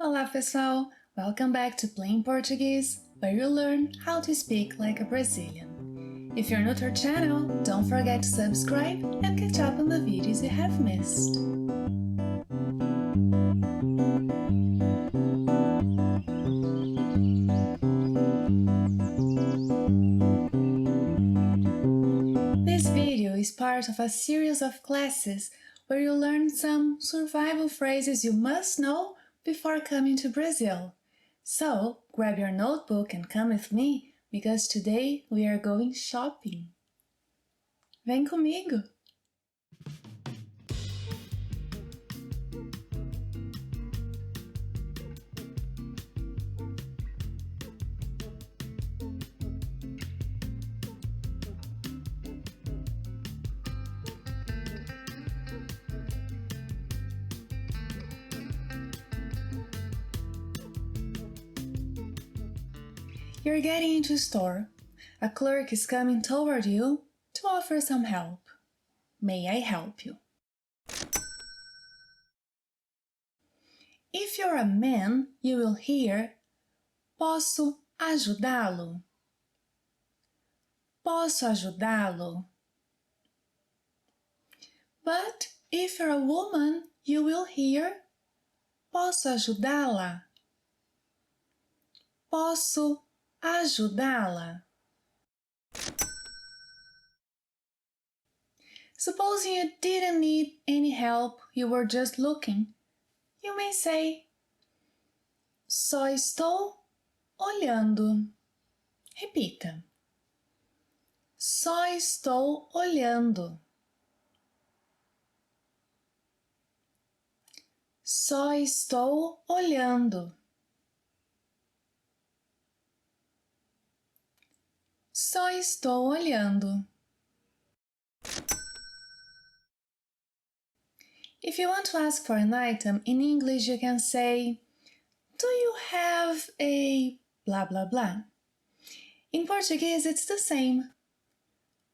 Olá pessoal, welcome back to Plain Portuguese, where you learn how to speak like a Brazilian. If you're new to our channel, don't forget to subscribe and catch up on the videos you have missed. This video is part of a series of classes where you learn some survival phrases you must know before coming to Brazil. So, grab your notebook and come with me, because today we are going shopping. Vem comigo! You're getting into a store. A clerk is coming toward you to offer some help. May I help you? If you're a man, you will hear Posso ajudá-lo? Posso ajudá-lo? But if you're a woman, you will hear Posso ajudá-la? Posso ajudá-la? Supposing you didn't need any help, you were just looking, you may say, Só estou olhando. Repita. Só estou olhando. Só estou olhando. Só estou olhando. If you want to ask for an item, in English you can say, do you have a blah blah blah? In Portuguese it's the same.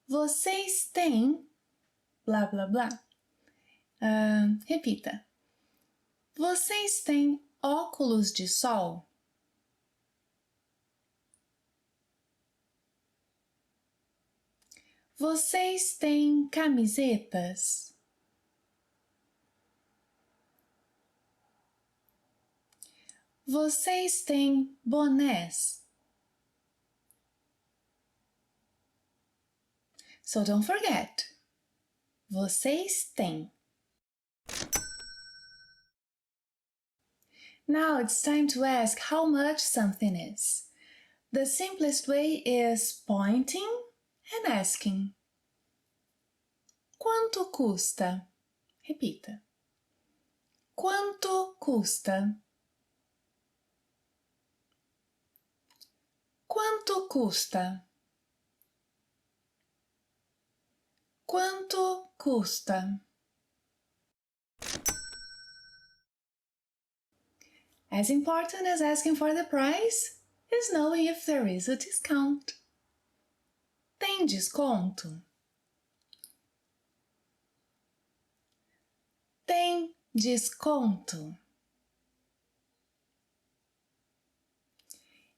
Vocês têm blá blá blá. Repita. Vocês têm óculos de sol? Vocês têm camisetas? Vocês têm bonés? So don't forget. Vocês têm. Now it's time to ask how much something is. The simplest way is pointing and asking. Quanto custa? Repita. Quanto custa? Quanto custa? Quanto custa? As important as asking for the price is knowing if there is a discount. Tem desconto? Tem desconto?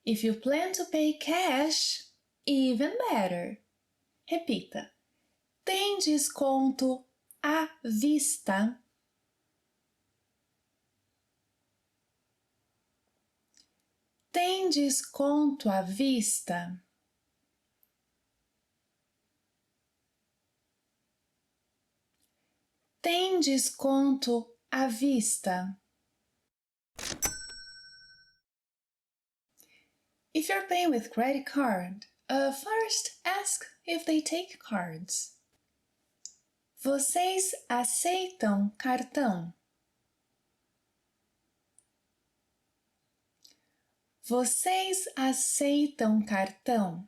If you plan to pay cash, even better. Repita. Tem desconto à vista? Tem desconto à vista? Tem desconto à vista? If you're paying with credit card, first ask if they take cards. Vocês aceitam cartão? Vocês aceitam cartão?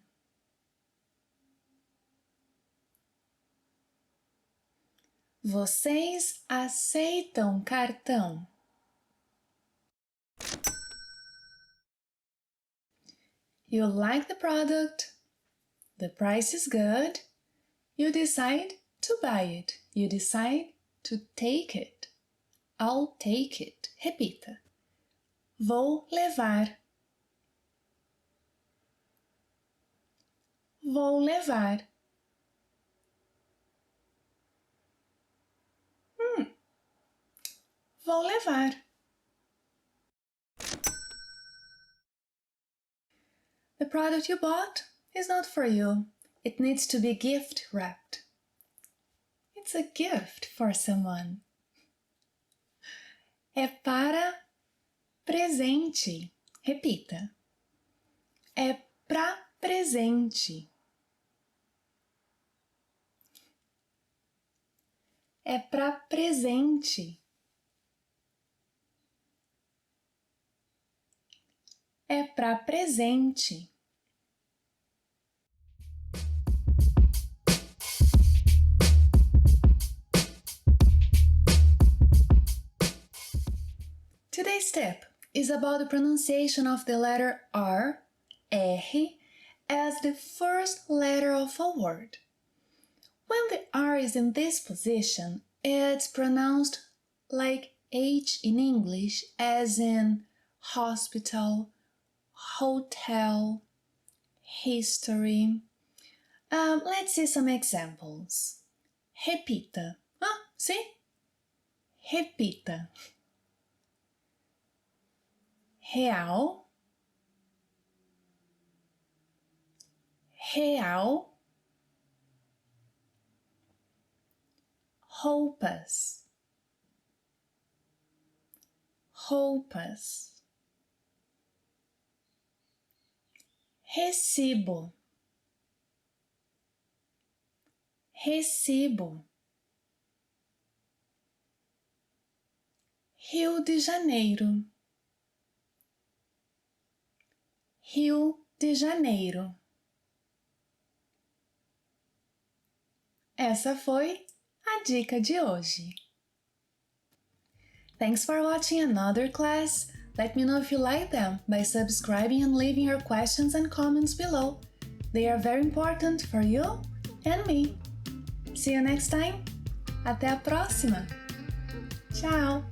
Vocês aceitam cartão? You like the product, the price is good, you decide to buy it, you decide to take it. I'll take it. Repita. Vou levar. Vou levar. Vou levar. The product you bought is not for you. It needs to be gift wrapped. It's a gift for someone. É para presente. Repita. É pra presente. É pra presente. É pra presente. Today's tip is about the pronunciation of the letter R, as the first letter of a word. When the R is in this position, it's pronounced like H in English, as in hospital, hotel, history. Let's see some examples. Repita. See? Repita. Real, real, roupas, roupas, recibo, recibo, Rio de Janeiro, Rio de Janeiro. Essa foi a dica de hoje. Thanks for watching another class. Let me know if you like them by subscribing and leaving your questions and comments below. They are very important for you and me. See you next time. Até a próxima. Tchau!